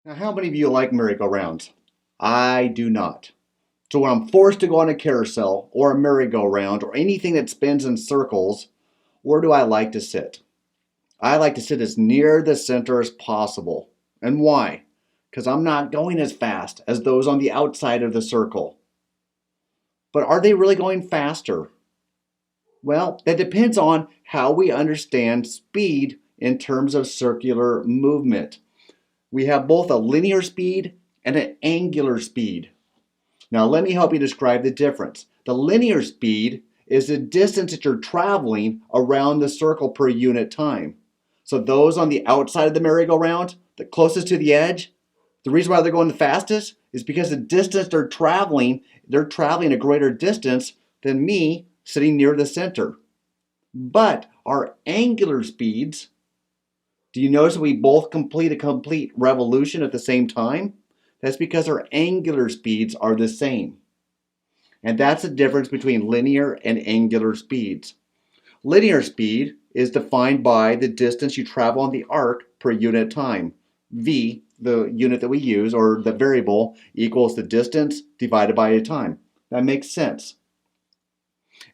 Now, how many of you like merry-go-rounds? I do not. So when I'm forced to go on a carousel or a merry-go-round or anything that spins in circles, where do I like to sit? I like to sit as near the center as possible. And why? Because I'm not going as fast as those on the outside of the circle. But are they really going faster? Well, that depends on how we understand speed in terms of circular movement. We have both a linear speed and an angular speed. Now let me help you describe the difference. The linear speed is the distance that you're traveling around the circle per unit time. So those on the outside of the merry-go-round, the closest to the edge, the reason why they're going the fastest is because the distance they're traveling a greater distance than me sitting near the center. But our angular speeds, do you notice that we both complete a complete revolution at the same time? That's because our angular speeds are the same. And that's the difference between linear and angular speeds. Linear speed is defined by the distance you travel on the arc per unit time. V, the unit that we use, or the variable, equals the distance divided by the time. That makes sense.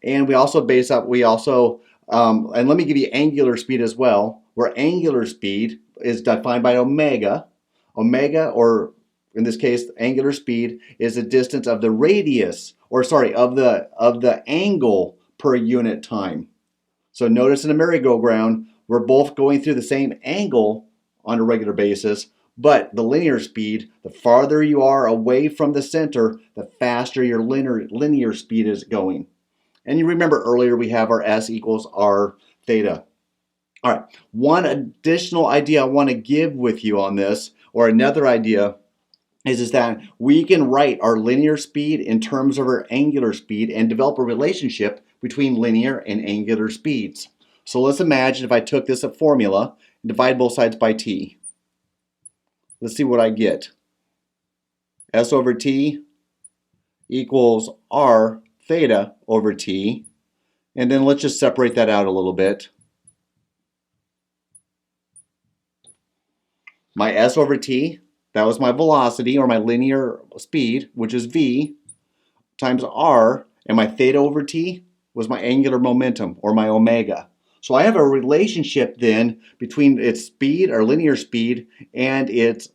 And we also and let me give you angular speed as well, where angular speed is defined by omega. Omega, or in this case, angular speed, is the distance of the radius, or sorry, of the angle per unit time. So notice in a merry-go-round, we're both going through the same angle on a regular basis, but the linear speed, the farther you are away from the center, the faster your linear speed is going. And you remember earlier we have our S equals R theta. All right, one additional idea I want to give with you on this, or another idea, is that we can write our linear speed in terms of our angular speed and develop a relationship between linear and angular speeds. So let's imagine if I took this formula and divide both sides by t. Let's see what I get. S over t equals R theta over t. And then let's just separate that out a little bit. My S over t, that was my velocity or my linear speed, which is v, times r, and my theta over t was my angular momentum or my omega. So I have a relationship then between its speed or linear speed and its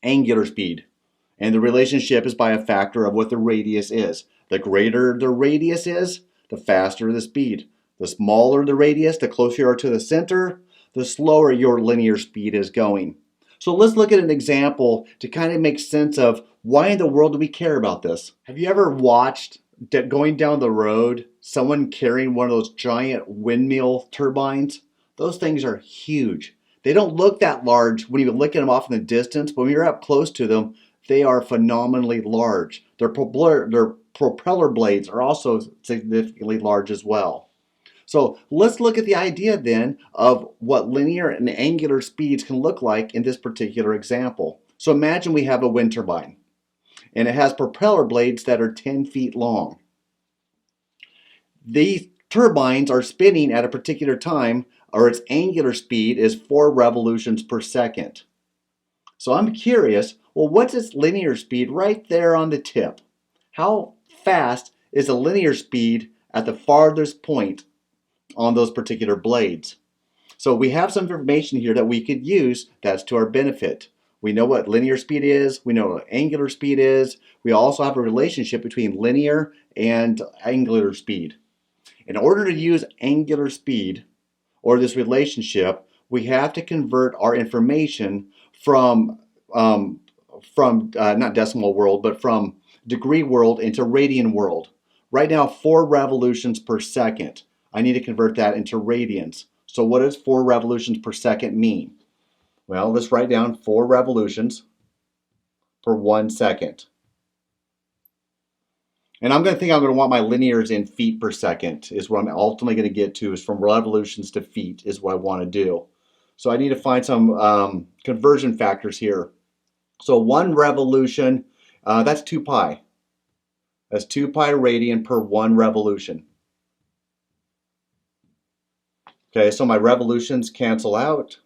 angular speed. And the relationship is by a factor of what the radius is. The greater the radius is, the faster the speed. The smaller the radius, the closer you are to the center, the slower your linear speed is going. So let's look at an example to kind of make sense of why in the world do we care about this. Have you ever watched going down the road someone carrying one of those giant windmill turbines? Those things are huge. They don't look that large when you look at them off in the distance, but when you're up close to them, they are phenomenally large. Their propeller blades are also significantly large as well. So let's look at the idea then of what linear and angular speeds can look like in this particular example. So imagine we have a wind turbine and it has propeller blades that are 10 feet long. These turbines are spinning at a particular time, or its angular speed is 4 revolutions per second. So I'm curious, well, what's its linear speed right there on the tip? How fast is the linear speed at the farthest point on those particular blades? So we have some information here that we could use that's to our benefit. We know what linear speed is, we know what angular speed is, we also have a relationship between linear and angular speed. In order to use angular speed, or this relationship, we have to convert our information from not decimal world, but from degree world into radian world. Right now, 4 revolutions per second. I need to convert that into radians. So what does 4 revolutions per second mean? Well, let's write down 4 revolutions per 1 second. And I'm going to want my linears in feet per second is what I'm ultimately going to get to, is from revolutions to feet is what I want to do. So I need to find some conversion factors here. So 1 revolution, that's 2 pi. That's 2 pi radian per 1 revolution. Okay, so my revolutions cancel out.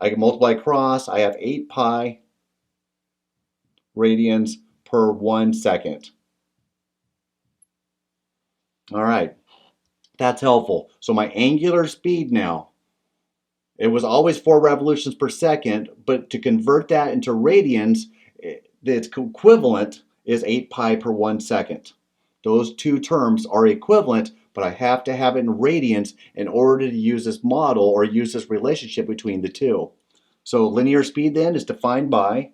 I can multiply across. I have 8 pi radians per 1 second. All right, that's helpful. So my angular speed now, it was always 4 revolutions per second, but to convert that into radians, its equivalent is 8 pi per 1 second. Those two terms are equivalent, but I have to have it in radians in order to use this model or use this relationship between the two. So linear speed then is defined by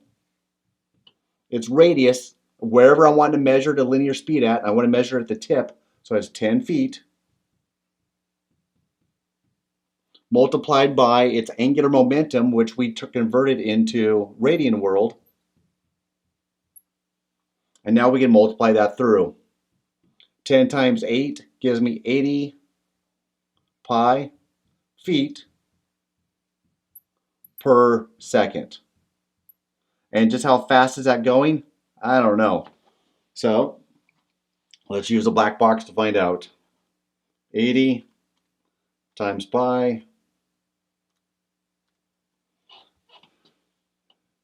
its radius, wherever I want to measure the linear speed at. I want to measure at the tip, so it's 10 feet, multiplied by its angular momentum, which we converted into radian world. And now we can multiply that through. 10 times 8 gives me 80 pi feet per second. And just how fast is that going? I don't know. So let's use a black box to find out. 80 times pi.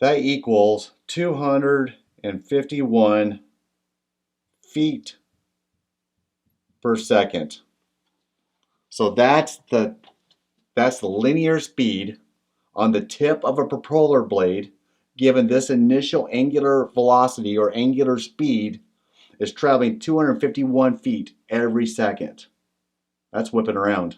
That equals 251 feet per second. So that's the linear speed on the tip of a propeller blade, given this initial angular velocity or angular speed is traveling 251 feet every second. That's whipping around.